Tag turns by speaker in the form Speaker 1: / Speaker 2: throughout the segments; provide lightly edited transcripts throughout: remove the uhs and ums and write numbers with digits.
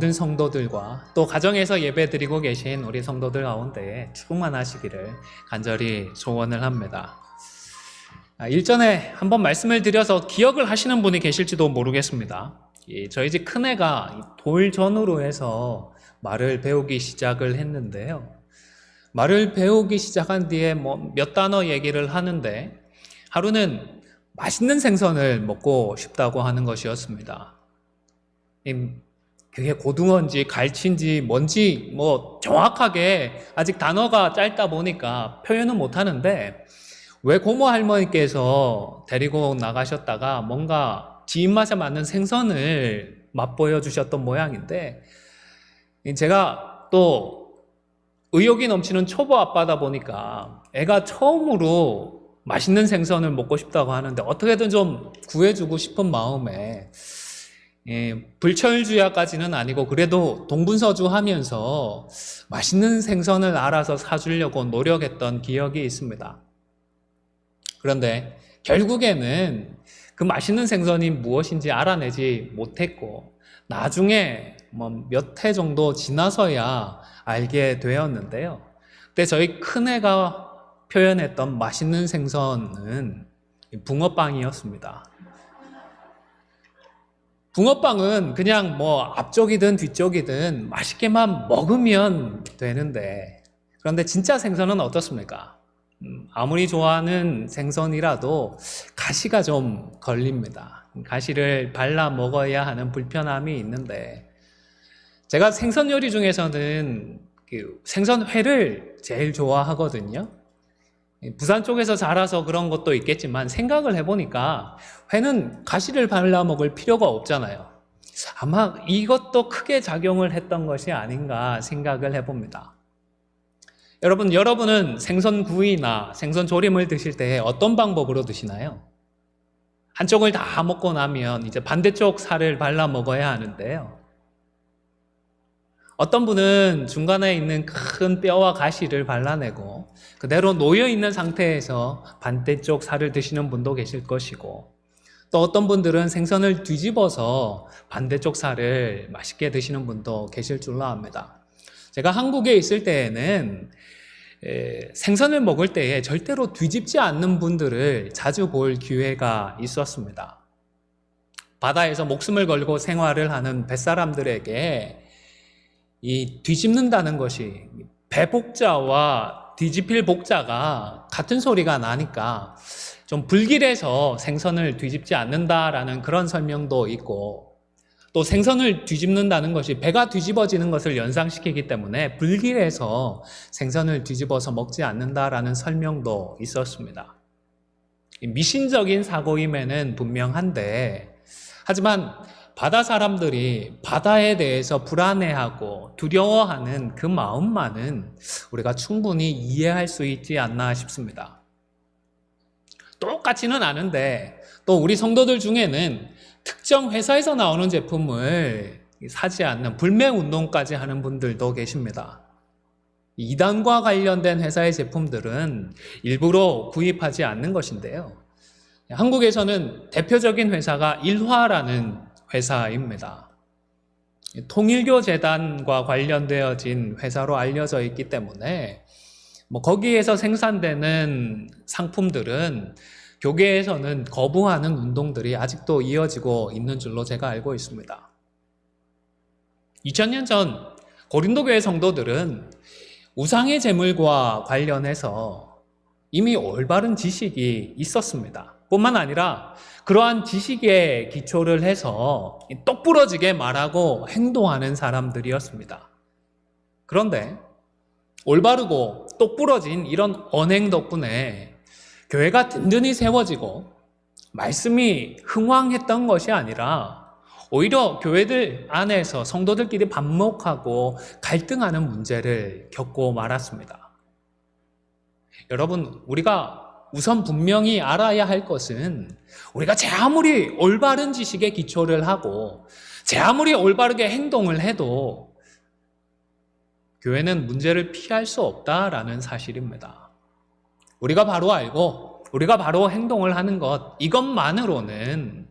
Speaker 1: 모든 성도들과 또 가정에서 예배드리고 계신 우리 성도들 가운데 충만하시기를 간절히 소원을 합니다. 일전에 한번 말씀을 드려서 기억을 하시는 분이 계실지도 모르겠습니다. 저희 집 큰애가 돌 전후로 해서 말을 배우기 시작을 했는데요. 말을 배우기 시작한 뒤에 몇 단어 얘기를 하는데 하루는 맛있는 생선을 먹고 싶다고 하는 것이었습니다. 그게 고등어인지 갈치인지 뭔지 정확하게 아직 단어가 짧다 보니까 표현은 못하는데 왜 고모 할머니께서 데리고 나가셨다가 뭔가 지 입맛에 맞는 생선을 맛보여 주셨던 모양인데, 제가 또 의욕이 넘치는 초보 아빠다 보니까 애가 처음으로 맛있는 생선을 먹고 싶다고 하는데 어떻게든 좀 구해주고 싶은 마음에 불철주야까지는 아니고 그래도 동분서주하면서 맛있는 생선을 알아서 사주려고 노력했던 기억이 있습니다. 그런데 결국에는 그 맛있는 생선이 무엇인지 알아내지 못했고 나중에 몇 해 정도 지나서야 알게 되었는데요. 그때 저희 큰애가 표현했던 맛있는 생선은 붕어빵이었습니다. 붕어빵은 그냥 앞쪽이든 뒤쪽이든 맛있게만 먹으면 되는데, 그런데 진짜 생선은 어떻습니까? 아무리 좋아하는 생선이라도 가시가 좀 걸립니다. 가시를 발라 먹어야 하는 불편함이 있는데, 제가 생선 요리 중에서는 생선회를 제일 좋아하거든요. 부산 쪽에서 자라서 그런 것도 있겠지만 생각을 해보니까 회는 가시를 발라 먹을 필요가 없잖아요. 아마 이것도 크게 작용을 했던 것이 아닌가 생각을 해봅니다. 여러분은 생선구이나 생선조림을 드실 때 어떤 방법으로 드시나요? 한쪽을 다 먹고 나면 이제 반대쪽 살을 발라 먹어야 하는데요. 어떤 분은 중간에 있는 큰 뼈와 가시를 발라내고 그대로 놓여있는 상태에서 반대쪽 살을 드시는 분도 계실 것이고, 또 어떤 분들은 생선을 뒤집어서 반대쪽 살을 맛있게 드시는 분도 계실 줄로 압니다. 제가 한국에 있을 때에는 생선을 먹을 때에 절대로 뒤집지 않는 분들을 자주 볼 기회가 있었습니다. 바다에서 목숨을 걸고 생활을 하는 뱃사람들에게 이 뒤집는다는 것이 배복자와 뒤집힐 복자가 같은 소리가 나니까 좀 불길해서 생선을 뒤집지 않는다라는 그런 설명도 있고, 또 생선을 뒤집는다는 것이 배가 뒤집어지는 것을 연상시키기 때문에 불길해서 생선을 뒤집어서 먹지 않는다라는 설명도 있었습니다. 미신적인 사고임에는 분명한데, 하지만 바다 사람들이 바다에 대해서 불안해하고 두려워하는 그 마음만은 우리가 충분히 이해할 수 있지 않나 싶습니다. 똑같지는 않은데 또 우리 성도들 중에는 특정 회사에서 나오는 제품을 사지 않는 불매운동까지 하는 분들도 계십니다. 이단과 관련된 회사의 제품들은 일부러 구입하지 않는 것인데요. 한국에서는 대표적인 회사가 일화라는 회사입니다. 통일교 재단과 관련되어진 회사로 알려져 있기 때문에 거기에서 생산되는 상품들은 교계에서는 거부하는 운동들이 아직도 이어지고 있는 줄로 제가 알고 있습니다. 2000년 전 고린도교회 성도들은 우상의 제물과 관련해서 이미 올바른 지식이 있었습니다. 뿐만 아니라 그러한 지식에 기초를 해서 똑부러지게 말하고 행동하는 사람들이었습니다. 그런데 올바르고 똑부러진 이런 언행 덕분에 교회가 든든히 세워지고 말씀이 흥왕했던 것이 아니라 오히려 교회들 안에서 성도들끼리 반목하고 갈등하는 문제를 겪고 말았습니다. 여러분, 우리가 우선 분명히 알아야 할 것은 우리가 제 아무리 올바른 지식에 기초를 하고 제 아무리 올바르게 행동을 해도 교회는 문제를 피할 수 없다라는 사실입니다. 우리가 바로 알고 우리가 바로 행동을 하는 것, 이것만으로는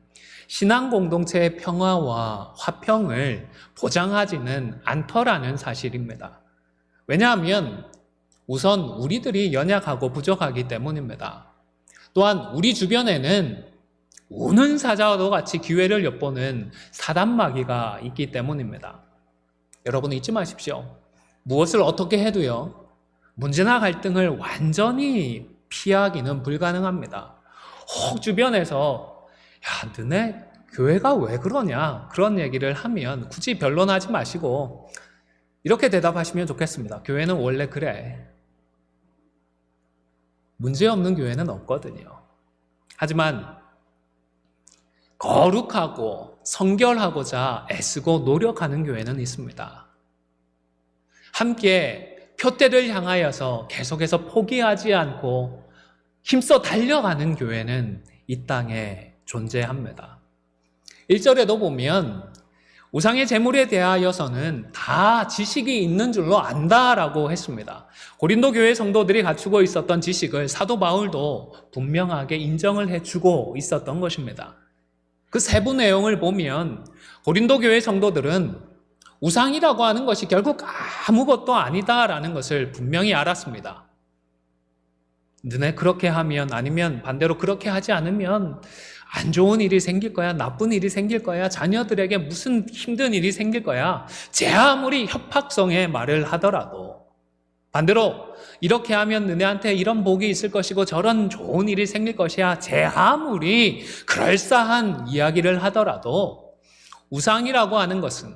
Speaker 1: 신앙 공동체의 평화와 화평을 보장하지는 않더라는 사실입니다. 왜냐하면 우선 우리들이 연약하고 부족하기 때문입니다. 또한 우리 주변에는 우는 사자와도 같이 기회를 엿보는 사단마귀가 있기 때문입니다. 여러분 잊지 마십시오. 무엇을 어떻게 해도요, 문제나 갈등을 완전히 피하기는 불가능합니다. 혹 주변에서 야, 너네 교회가 왜 그러냐 그런 얘기를 하면 굳이 변론하지 마시고 이렇게 대답하시면 좋겠습니다. 교회는 원래 그래. 문제없는 교회는 없거든요. 하지만 거룩하고 성결하고자 애쓰고 노력하는 교회는 있습니다. 함께 표대를 향하여서 계속해서 포기하지 않고 힘써 달려가는 교회는 이 땅에 존재합니다. 1절에도 보면 우상의 제물에 대하여서는 다 지식이 있는 줄로 안다라고 했습니다. 고린도 교회 성도들이 갖추고 있었던 지식을 사도 바울도 분명하게 인정을 해주고 있었던 것입니다. 그 세부 내용을 보면 고린도 교회 성도들은 우상이라고 하는 것이 결국 아무것도 아니다라는 것을 분명히 알았습니다. 너네 그렇게 하면, 아니면 반대로 그렇게 하지 않으면 안 좋은 일이 생길 거야, 나쁜 일이 생길 거야, 자녀들에게 무슨 힘든 일이 생길 거야, 제 아무리 협박성의 말을 하더라도, 반대로 이렇게 하면 너네한테 이런 복이 있을 것이고 저런 좋은 일이 생길 것이야, 제 아무리 그럴싸한 이야기를 하더라도 우상이라고 하는 것은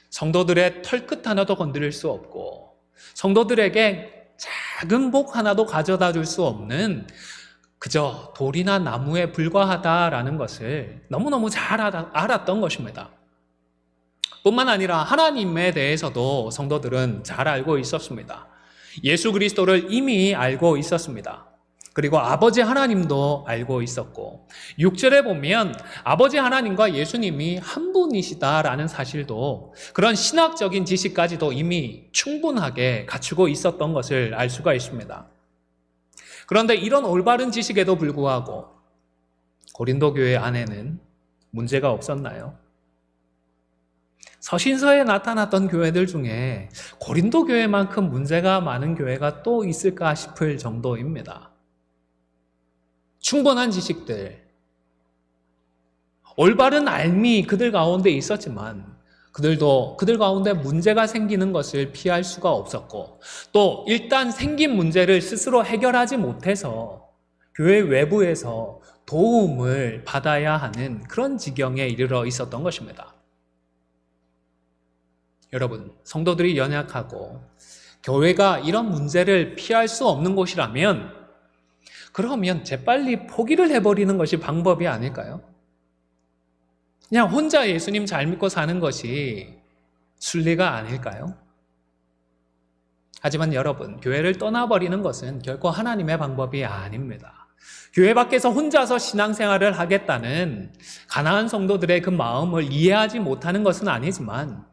Speaker 1: 성도들의 털끝 하나도 건드릴 수 없고 성도들에게 작은 복 하나도 가져다 줄 수 없는 그저 돌이나 나무에 불과하다라는 것을 너무너무 잘 알았던 것입니다. 뿐만 아니라 하나님에 대해서도 성도들은 잘 알고 있었습니다. 예수 그리스도를 이미 알고 있었습니다. 그리고 아버지 하나님도 알고 있었고 6절에 보면 아버지 하나님과 예수님이 한 분이시다라는 사실도 그런 신학적인 지식까지도 이미 충분하게 갖추고 있었던 것을 알 수가 있습니다. 그런데 이런 올바른 지식에도 불구하고 고린도 교회 안에는 문제가 없었나요? 서신서에 나타났던 교회들 중에 고린도 교회만큼 문제가 많은 교회가 또 있을까 싶을 정도입니다. 충분한 지식들, 올바른 알미 그들 가운데 있었지만 그들도 그들 가운데 문제가 생기는 것을 피할 수가 없었고 또 일단 생긴 문제를 스스로 해결하지 못해서 교회 외부에서 도움을 받아야 하는 그런 지경에 이르러 있었던 것입니다. 여러분, 성도들이 연약하고 교회가 이런 문제를 피할 수 없는 곳이라면 그러면 재빨리 포기를 해버리는 것이 방법이 아닐까요? 그냥 혼자 예수님 잘 믿고 사는 것이 순리가 아닐까요? 하지만 여러분, 교회를 떠나버리는 것은 결코 하나님의 방법이 아닙니다. 교회 밖에서 혼자서 신앙생활을 하겠다는 가난한 성도들의 그 마음을 이해하지 못하는 것은 아니지만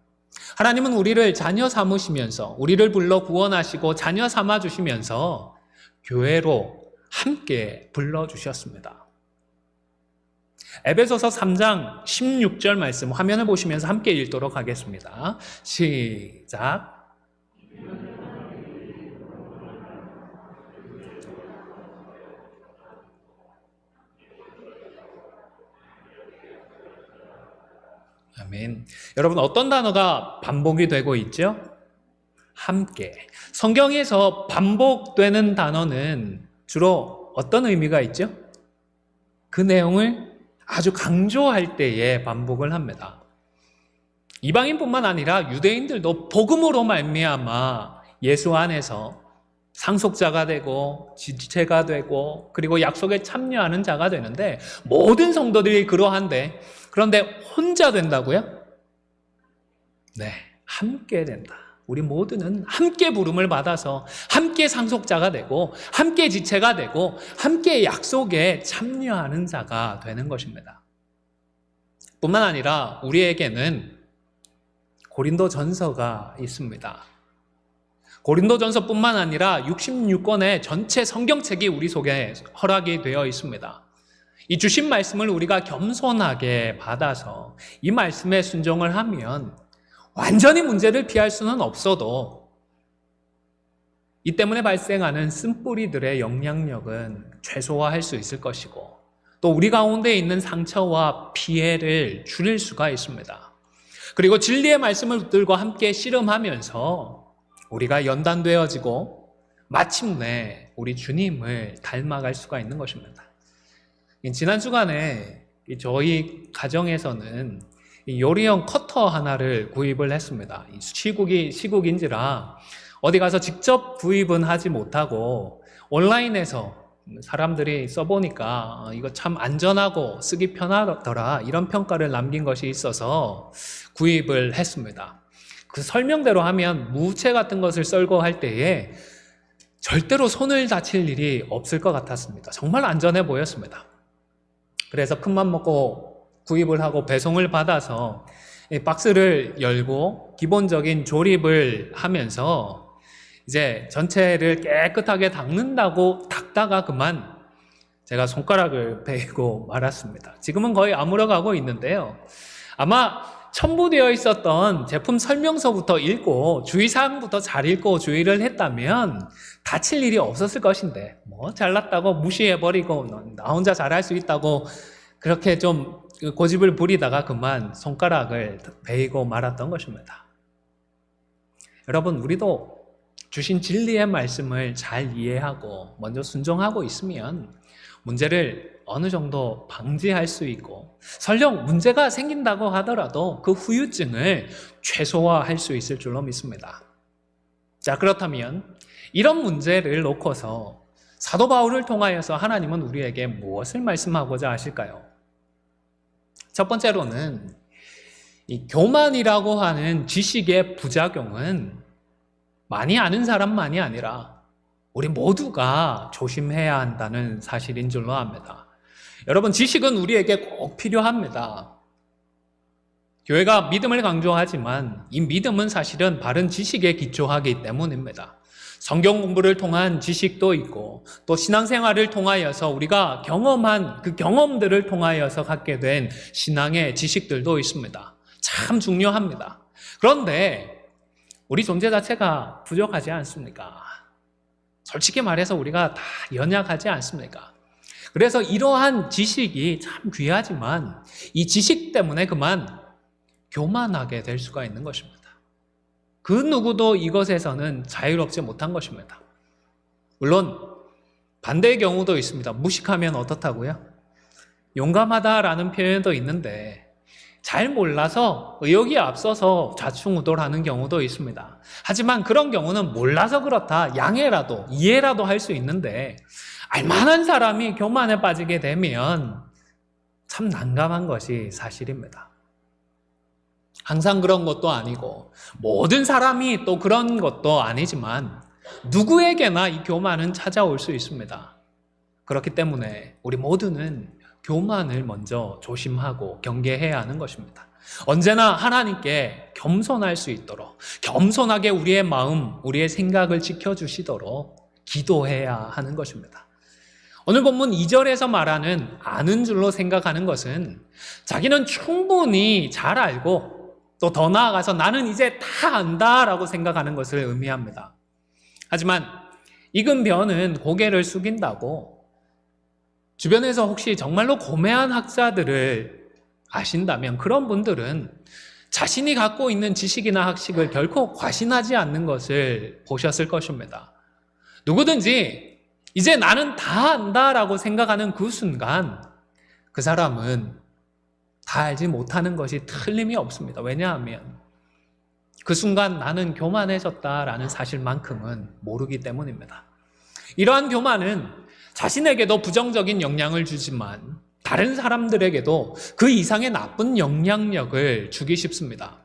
Speaker 1: 하나님은 우리를 자녀 삼으시면서 우리를 불러 구원하시고 자녀 삼아주시면서 교회로 함께 불러주셨습니다. 에베소서 3장 16절 말씀 화면을 보시면서 함께 읽도록 하겠습니다. 시작. 아멘. 여러분, 어떤 단어가 반복이 되고 있죠? 함께. 성경에서 반복되는 단어는 주로 어떤 의미가 있죠? 그 내용을 아주 강조할 때에 반복을 합니다. 이방인뿐만 아니라 유대인들도 복음으로 말미암아 예수 안에서 상속자가 되고 지체가 되고 그리고 약속에 참여하는 자가 되는데 모든 성도들이 그러한데 그런데 혼자 된다고요? 네, 함께 된다. 우리 모두는 함께 부름을 받아서 함께 상속자가 되고 함께 지체가 되고 함께 약속에 참여하는 자가 되는 것입니다. 뿐만 아니라 우리에게는 고린도전서가 있습니다. 고린도전서뿐만 아니라 66권의 전체 성경책이 우리 속에 허락이 되어 있습니다. 이 주신 말씀을 우리가 겸손하게 받아서 이 말씀에 순종을 하면 완전히 문제를 피할 수는 없어도 이 때문에 발생하는 쓴뿌리들의 영향력은 최소화할 수 있을 것이고 또 우리 가운데 있는 상처와 피해를 줄일 수가 있습니다. 그리고 진리의 말씀을 붙들고 함께 씨름하면서 우리가 연단되어지고 마침내 우리 주님을 닮아갈 수가 있는 것입니다. 지난 주간에 저희 가정에서는 요리형 커터 하나를 구입을 했습니다. 시국인지라 어디 가서 직접 구입은 하지 못하고 온라인에서 사람들이 써보니까 이거 참 안전하고 쓰기 편하더라 이런 평가를 남긴 것이 있어서 구입을 했습니다. 그 설명대로 하면 무채 같은 것을 썰고 할 때에 절대로 손을 다칠 일이 없을 것 같았습니다. 정말 안전해 보였습니다. 그래서 큰맘 먹고 구입을 하고 배송을 받아서 박스를 열고 기본적인 조립을 하면서 이제 전체를 깨끗하게 닦는다고 닦다가 그만 제가 손가락을 베이고 말았습니다. 지금은 거의 아물어가고 있는데요. 아마 첨부되어 있었던 제품 설명서부터 읽고 주의사항부터 잘 읽고 주의를 했다면 다칠 일이 없었을 것인데 뭐 잘났다고 무시해버리고 나 혼자 잘할 수 있다고 그렇게 좀 고집을 부리다가 그만 손가락을 베이고 말았던 것입니다. 여러분, 우리도 주신 진리의 말씀을 잘 이해하고 먼저 순종하고 있으면 문제를 어느 정도 방지할 수 있고 설령 문제가 생긴다고 하더라도 그 후유증을 최소화할 수 있을 줄로 믿습니다. 자, 그렇다면 이런 문제를 놓고서 사도 바울을 통하여서 하나님은 우리에게 무엇을 말씀하고자 하실까요? 첫 번째로는 이 교만이라고 하는 지식의 부작용은 많이 아는 사람만이 아니라 우리 모두가 조심해야 한다는 사실인 줄로 압니다. 여러분, 지식은 우리에게 꼭 필요합니다. 교회가 믿음을 강조하지만 이 믿음은 사실은 바른 지식에 기초하기 때문입니다. 성경 공부를 통한 지식도 있고 또 신앙생활을 통하여서 우리가 경험한 그 경험들을 통하여서 갖게 된 신앙의 지식들도 있습니다. 참 중요합니다. 그런데 우리 존재 자체가 부족하지 않습니까? 솔직히 말해서 우리가 다 연약하지 않습니까? 그래서 이러한 지식이 참 귀하지만 이 지식 때문에 그만 교만하게 될 수가 있는 것입니다. 그 누구도 이것에서는 자유롭지 못한 것입니다. 물론 반대의 경우도 있습니다. 무식하면 어떻다고요? 용감하다라는 표현도 있는데 잘 몰라서 의욕이 앞서서 좌충우돌하는 경우도 있습니다. 하지만 그런 경우는 몰라서 그렇다, 양해라도 이해라도 할 수 있는데 알만한 사람이 교만에 빠지게 되면 참 난감한 것이 사실입니다. 항상 그런 것도 아니고 모든 사람이 또 그런 것도 아니지만 누구에게나 이 교만은 찾아올 수 있습니다. 그렇기 때문에 우리 모두는 교만을 먼저 조심하고 경계해야 하는 것입니다. 언제나 하나님께 겸손할 수 있도록 겸손하게 우리의 마음, 우리의 생각을 지켜주시도록 기도해야 하는 것입니다. 오늘 본문 2절에서 말하는 아는 줄로 생각하는 것은 자기는 충분히 잘 알고 또 더 나아가서 나는 이제 다 안다라고 생각하는 것을 의미합니다. 하지만 익은 벼는 고개를 숙인다고 주변에서 혹시 정말로 고매한 학자들을 아신다면 그런 분들은 자신이 갖고 있는 지식이나 학식을 결코 과신하지 않는 것을 보셨을 것입니다. 누구든지 이제 나는 다 안다라고 생각하는 그 순간 그 사람은 다 알지 못하는 것이 틀림이 없습니다. 왜냐하면 그 순간 나는 교만해졌다라는 사실만큼은 모르기 때문입니다. 이러한 교만은 자신에게도 부정적인 영향을 주지만 다른 사람들에게도 그 이상의 나쁜 영향력을 주기 쉽습니다.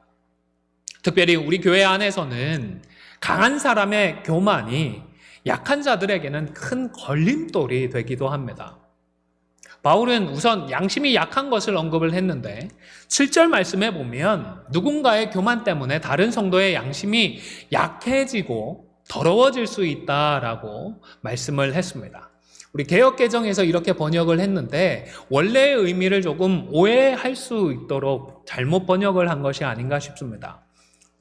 Speaker 1: 특별히 우리 교회 안에서는 강한 사람의 교만이 약한 자들에게는 큰 걸림돌이 되기도 합니다. 바울은 우선 양심이 약한 것을 언급을 했는데 7절 말씀에 보면 누군가의 교만 때문에 다른 성도의 양심이 약해지고 더러워질 수 있다라고 말씀을 했습니다. 우리 개역개정에서 이렇게 번역을 했는데 원래의 의미를 조금 오해할 수 있도록 잘못 번역을 한 것이 아닌가 싶습니다.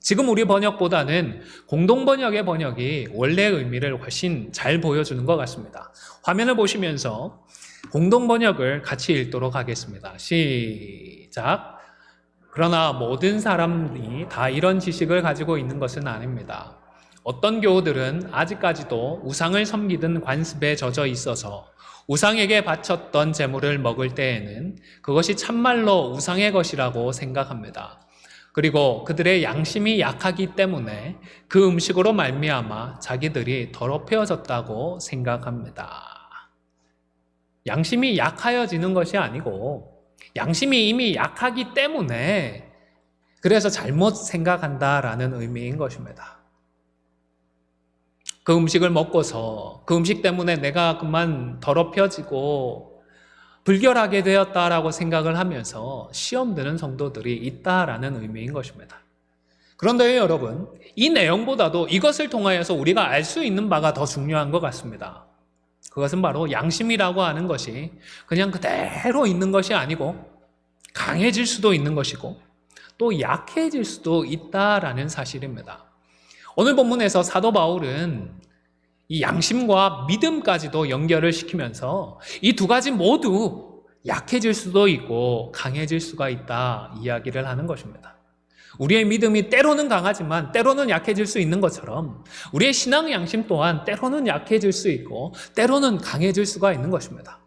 Speaker 1: 지금 우리 번역보다는 공동번역의 번역이 원래의 의미를 훨씬 잘 보여주는 것 같습니다. 화면을 보시면서 공동번역을 같이 읽도록 하겠습니다. 시작. 그러나 모든 사람이 다 이런 지식을 가지고 있는 것은 아닙니다. 어떤 교우들은 아직까지도 우상을 섬기던 관습에 젖어 있어서 우상에게 바쳤던 제물을 먹을 때에는 그것이 참말로 우상의 것이라고 생각합니다. 그리고 그들의 양심이 약하기 때문에 그 음식으로 말미암아 자기들이 더럽혀졌다고 생각합니다. 양심이 약하여지는 것이 아니고 양심이 이미 약하기 때문에 그래서 잘못 생각한다라는 의미인 것입니다. 그 음식을 먹고서 그 음식 때문에 내가 그만 더럽혀지고 불결하게 되었다라고 생각을 하면서 시험 드는 성도들이 있다라는 의미인 것입니다. 그런데 여러분, 이 내용보다도 이것을 통하여서 우리가 알 수 있는 바가 더 중요한 것 같습니다. 그것은 바로 양심이라고 하는 것이 그냥 그대로 있는 것이 아니고 강해질 수도 있는 것이고 또 약해질 수도 있다라는 사실입니다. 오늘 본문에서 사도 바울은 이 양심과 믿음까지도 연결을 시키면서 이 두 가지 모두 약해질 수도 있고 강해질 수가 있다 이야기를 하는 것입니다. 우리의 믿음이 때로는 강하지만 때로는 약해질 수 있는 것처럼 우리의 신앙 양심 또한 때로는 약해질 수 있고 때로는 강해질 수가 있는 것입니다.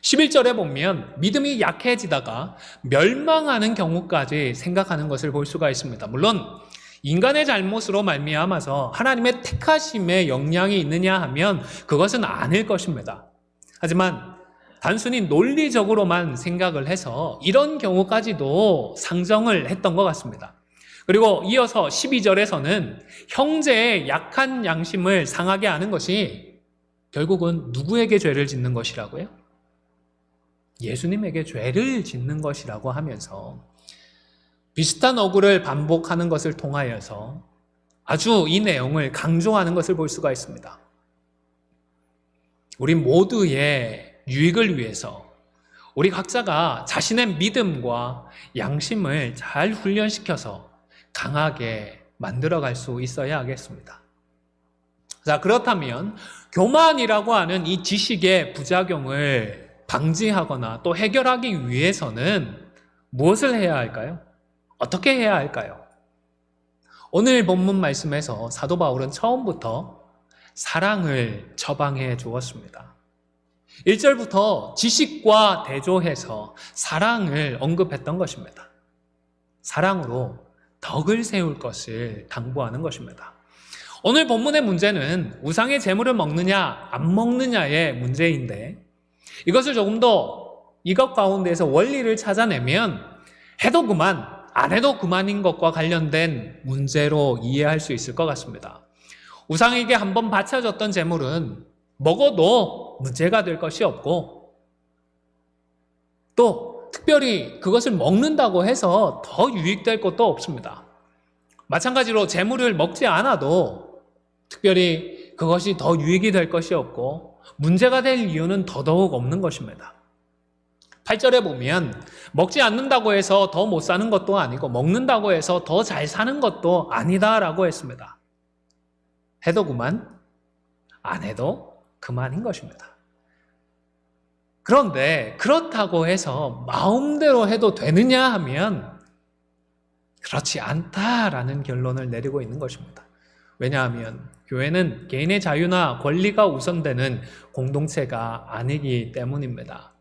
Speaker 1: 11절에 보면 믿음이 약해지다가 멸망하는 경우까지 생각하는 것을 볼 수가 있습니다. 물론 인간의 잘못으로 말미암아서 하나님의 택하심에 영향이 있느냐 하면 그것은 아닐 것입니다. 하지만 단순히 논리적으로만 생각을 해서 이런 경우까지도 상정을 했던 것 같습니다. 그리고 이어서 12절에서는 형제의 약한 양심을 상하게 하는 것이 결국은 누구에게 죄를 짓는 것이라고요? 예수님에게 죄를 짓는 것이라고 하면서 비슷한 어구를 반복하는 것을 통하여서 아주 이 내용을 강조하는 것을 볼 수가 있습니다. 우리 모두의 유익을 위해서 우리 각자가 자신의 믿음과 양심을 잘 훈련시켜서 강하게 만들어갈 수 있어야 하겠습니다. 자, 그렇다면 교만이라고 하는 이 지식의 부작용을 방지하거나 또 해결하기 위해서는 무엇을 해야 할까요? 어떻게 해야 할까요? 오늘 본문 말씀에서 사도 바울은 처음부터 사랑을 처방해 주었습니다. 1절부터 지식과 대조해서 사랑을 언급했던 것입니다. 사랑으로 덕을 세울 것을 당부하는 것입니다. 오늘 본문의 문제는 우상의 제물을 먹느냐 안 먹느냐의 문제인데 이것을 조금 더 이것 가운데서 원리를 찾아내면 해도 그만 안 해도 그만인 것과 관련된 문제로 이해할 수 있을 것 같습니다. 우상에게 한번 바쳐졌던 제물은 먹어도 문제가 될 것이 없고 또 특별히 그것을 먹는다고 해서 더 유익될 것도 없습니다. 마찬가지로 제물을 먹지 않아도 특별히 그것이 더 유익이 될 것이 없고 문제가 될 이유는 더더욱 없는 것입니다. 8절에 보면 먹지 않는다고 해서 더 못 사는 것도 아니고 먹는다고 해서 더 잘 사는 것도 아니다라고 했습니다. 해도 그만, 안 해도 그만인 것입니다. 그런데 그렇다고 해서 마음대로 해도 되느냐 하면 그렇지 않다라는 결론을 내리고 있는 것입니다. 왜냐하면 교회는 개인의 자유나 권리가 우선되는 공동체가 아니기 때문입니다.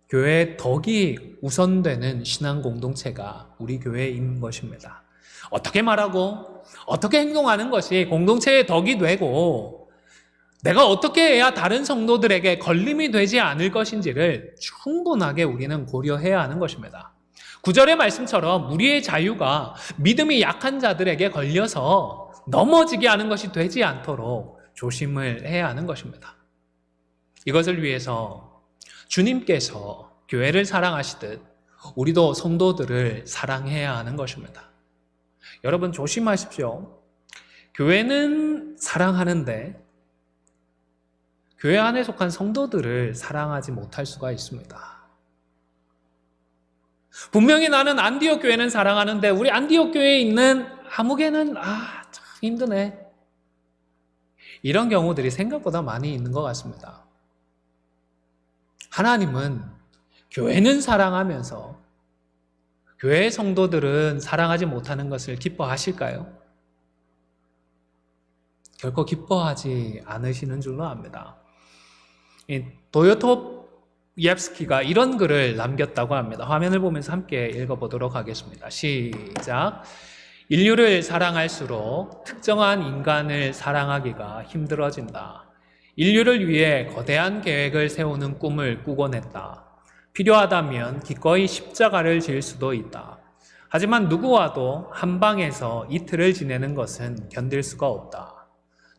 Speaker 1: 교회의 덕이 우선되는 신앙 공동체가 우리 교회인 것입니다. 어떻게 말하고 어떻게 행동하는 것이 공동체의 덕이 되고 내가 어떻게 해야 다른 성도들에게 걸림이 되지 않을 것인지를 충분하게 우리는 고려해야 하는 것입니다. 9절의 말씀처럼 우리의 자유가 믿음이 약한 자들에게 걸려서 넘어지게 하는 것이 되지 않도록 조심을 해야 하는 것입니다. 이것을 위해서 주님께서 교회를 사랑하시듯 우리도 성도들을 사랑해야 하는 것입니다. 여러분 조심하십시오. 교회는 사랑하는데 교회 안에 속한 성도들을 사랑하지 못할 수가 있습니다. 분명히 나는 안디옥 교회는 사랑하는데 우리 안디옥 교회에 있는 아무개는 참 힘드네. 이런 경우들이 생각보다 많이 있는 것 같습니다. 하나님은 교회는 사랑하면서 교회 성도들은 사랑하지 못하는 것을 기뻐하실까요? 결코 기뻐하지 않으시는 줄로 압니다. 도요토옙스키가 이런 글을 남겼다고 합니다. 화면을 보면서 함께 읽어보도록 하겠습니다. 시작. 인류를 사랑할수록 특정한 인간을 사랑하기가 힘들어진다. 인류를 위해 거대한 계획을 세우는 꿈을 꾸곤 했다. 필요하다면 기꺼이 십자가를 질 수도 있다. 하지만 누구와도 한 방에서 이틀을 지내는 것은 견딜 수가 없다.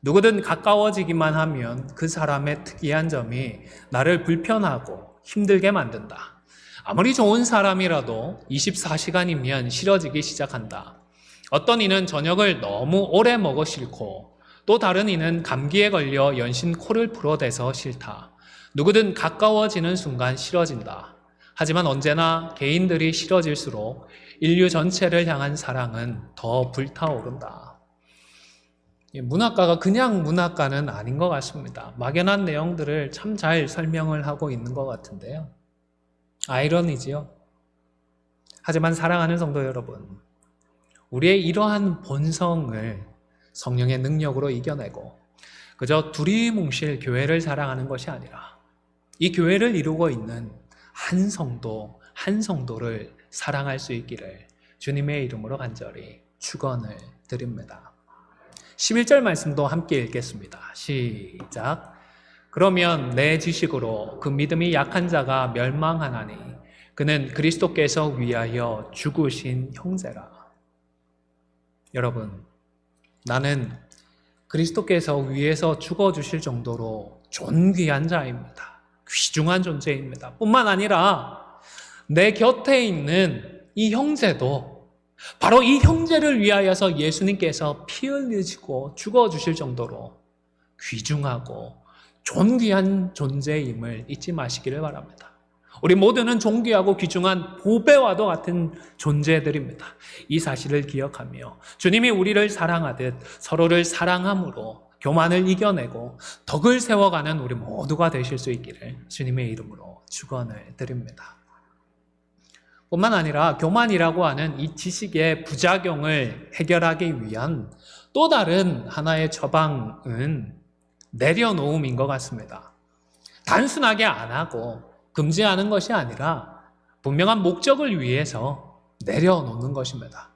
Speaker 1: 누구든 가까워지기만 하면 그 사람의 특이한 점이 나를 불편하고 힘들게 만든다. 아무리 좋은 사람이라도 24시간이면 싫어지기 시작한다. 어떤 이는 저녁을 너무 오래 먹어 싫고 또 다른 이는 감기에 걸려 연신 코를 풀어대서 싫다. 누구든 가까워지는 순간 싫어진다. 하지만 언제나 개인들이 싫어질수록 인류 전체를 향한 사랑은 더 불타오른다. 문학가가 그냥 문학가는 아닌 것 같습니다. 막연한 내용들을 참 잘 설명을 하고 있는 것 같은데요. 아이러니지요. 하지만 사랑하는 성도 여러분, 우리의 이러한 본성을 성령의 능력으로 이겨내고 그저 두리뭉실 교회를 사랑하는 것이 아니라 이 교회를 이루고 있는 한 성도, 한 성도를 사랑할 수 있기를 주님의 이름으로 간절히 축원을 드립니다. 11절 말씀도 함께 읽겠습니다. 시작. 그러면 내 지식으로 그 믿음이 약한 자가 멸망하나니 그는 그리스도께서 위하여 죽으신 형제라. 여러분, 나는 그리스도께서 위에서 죽어주실 정도로 존귀한 자입니다. 귀중한 존재입니다. 뿐만 아니라 내 곁에 있는 이 형제도 바로 이 형제를 위하여서 예수님께서 피 흘리시고 죽어주실 정도로 귀중하고 존귀한 존재임을 잊지 마시기를 바랍니다. 우리 모두는 존귀하고 귀중한 보배와도 같은 존재들입니다. 이 사실을 기억하며 주님이 우리를 사랑하듯 서로를 사랑함으로 교만을 이겨내고 덕을 세워가는 우리 모두가 되실 수 있기를 주님의 이름으로 축원을 드립니다. 뿐만 아니라 교만이라고 하는 이 지식의 부작용을 해결하기 위한 또 다른 하나의 처방은 내려놓음인 것 같습니다. 단순하게 안 하고 금지하는 것이 아니라 분명한 목적을 위해서 내려놓는 것입니다.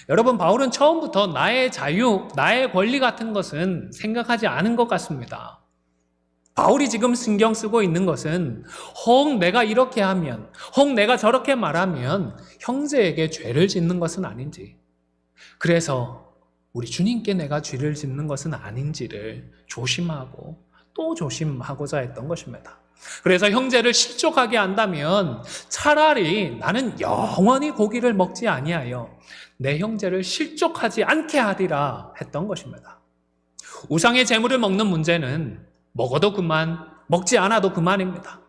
Speaker 1: 여러분, 바울은 처음부터 나의 자유, 나의 권리 같은 것은 생각하지 않은 것 같습니다. 바울이 지금 신경 쓰고 있는 것은 혹 내가 이렇게 하면, 혹 내가 저렇게 말하면 형제에게 죄를 짓는 것은 아닌지, 그래서 우리 주님께 내가 죄를 짓는 것은 아닌지를 조심하고 또 조심하고자 했던 것입니다. 그래서 형제를 실족하게 한다면 차라리 나는 영원히 고기를 먹지 아니하여 내 형제를 실족하지 않게 하리라 했던 것입니다. 우상의 재물을 먹는 문제는 먹어도 그만, 먹지 않아도 그만입니다.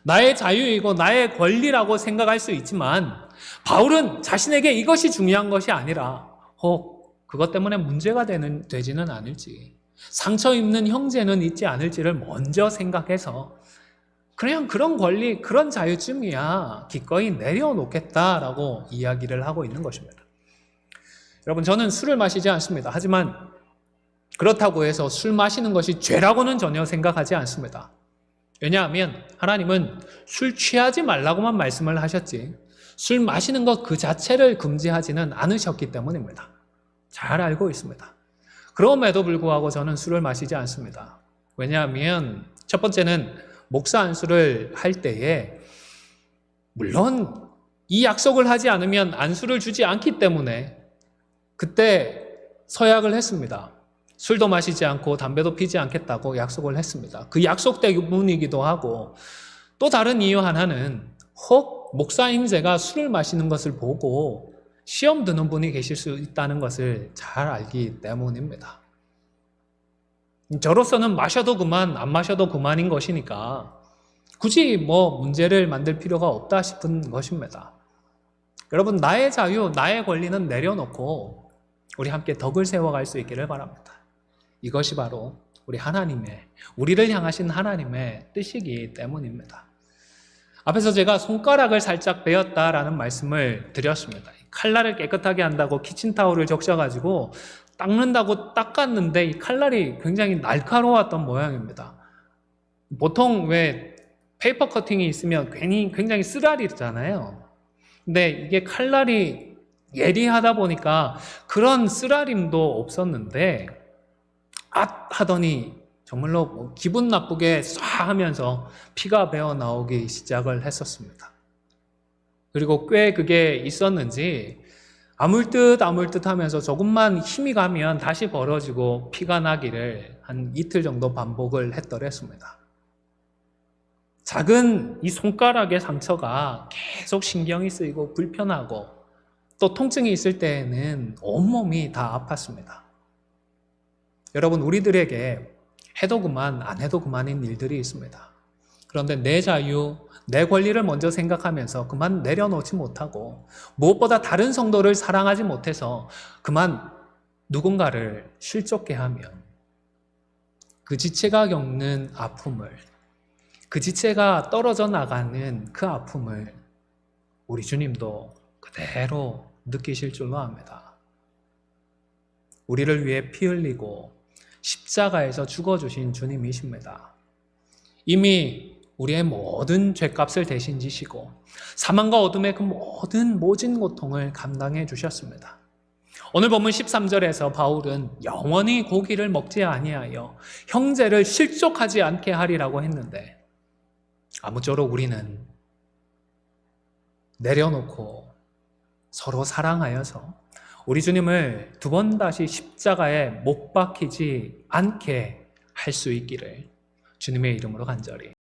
Speaker 1: 나의 자유이고 나의 권리라고 생각할 수 있지만 바울은 자신에게 이것이 중요한 것이 아니라 혹 그것 때문에 문제가 되지는 않을지, 상처 입는 형제는 있지 않을지를 먼저 생각해서 그냥 그런 권리, 그런 자유쯤이야 기꺼이 내려놓겠다라고 이야기를 하고 있는 것입니다. 여러분, 저는 술을 마시지 않습니다. 하지만 그렇다고 해서 술 마시는 것이 죄라고는 전혀 생각하지 않습니다. 왜냐하면 하나님은 술 취하지 말라고만 말씀을 하셨지 술 마시는 것 그 자체를 금지하지는 않으셨기 때문입니다. 잘 알고 있습니다. 그럼에도 불구하고 저는 술을 마시지 않습니다. 왜냐하면 첫 번째는 목사 안수를 할 때에 물론 이 약속을 하지 않으면 안수를 주지 않기 때문에 그때 서약을 했습니다. 술도 마시지 않고 담배도 피지 않겠다고 약속을 했습니다. 그 약속 때문이기도 하고 또 다른 이유 하나는 혹 목사님제가 술을 마시는 것을 보고 시험 드는 분이 계실 수 있다는 것을 잘 알기 때문입니다. 저로서는 마셔도 그만, 안 마셔도 그만인 것이니까 굳이 문제를 만들 필요가 없다 싶은 것입니다. 여러분, 나의 자유, 나의 권리는 내려놓고 우리 함께 덕을 세워갈 수 있기를 바랍니다. 이것이 바로 우리를 향하신 하나님의 뜻이기 때문입니다. 앞에서 제가 손가락을 살짝 베었다라는 말씀을 드렸습니다. 칼날을 깨끗하게 한다고 키친타올을 적셔가지고 닦는다고 닦았는데 이 칼날이 굉장히 날카로웠던 모양입니다. 보통 왜 페이퍼 커팅이 있으면 굉장히 쓰라리잖아요. 근데 이게 칼날이 예리하다 보니까 그런 쓰라림도 없었는데 하더니 정말로 기분 나쁘게 쏴 하면서 피가 배어 나오기 시작을 했었습니다. 그리고 꽤 그게 있었는지 아물 듯 하면서 조금만 힘이 가면 다시 벌어지고 피가 나기를 한 이틀 정도 반복을 했더랬습니다. 작은 이 손가락의 상처가 계속 신경이 쓰이고 불편하고 또 통증이 있을 때에는 온몸이 다 아팠습니다. 여러분, 우리들에게 해도 그만, 안 해도 그만인 일들이 있습니다. 그런데 내 자유, 내 권리를 먼저 생각하면서 그만 내려놓지 못하고 무엇보다 다른 성도를 사랑하지 못해서 그만 누군가를 실족해 하면 그 지체가 겪는 아픔을, 그 지체가 떨어져 나가는 그 아픔을 우리 주님도 그대로 느끼실 줄로 압니다. 우리를 위해 피 흘리고 십자가에서 죽어주신 주님이십니다. 이미 우리의 모든 죄값을 대신 지시고 사망과 어둠의 그 모진 고통을 감당해 주셨습니다. 오늘 본문 13절에서 바울은 영원히 고기를 먹지 아니하여 형제를 실족하지 않게 하리라고 했는데 아무쪼록 우리는 내려놓고 서로 사랑하여서 우리 주님을 두 번 다시 십자가에 못 박히지 않게 할 수 있기를 주님의 이름으로 간절히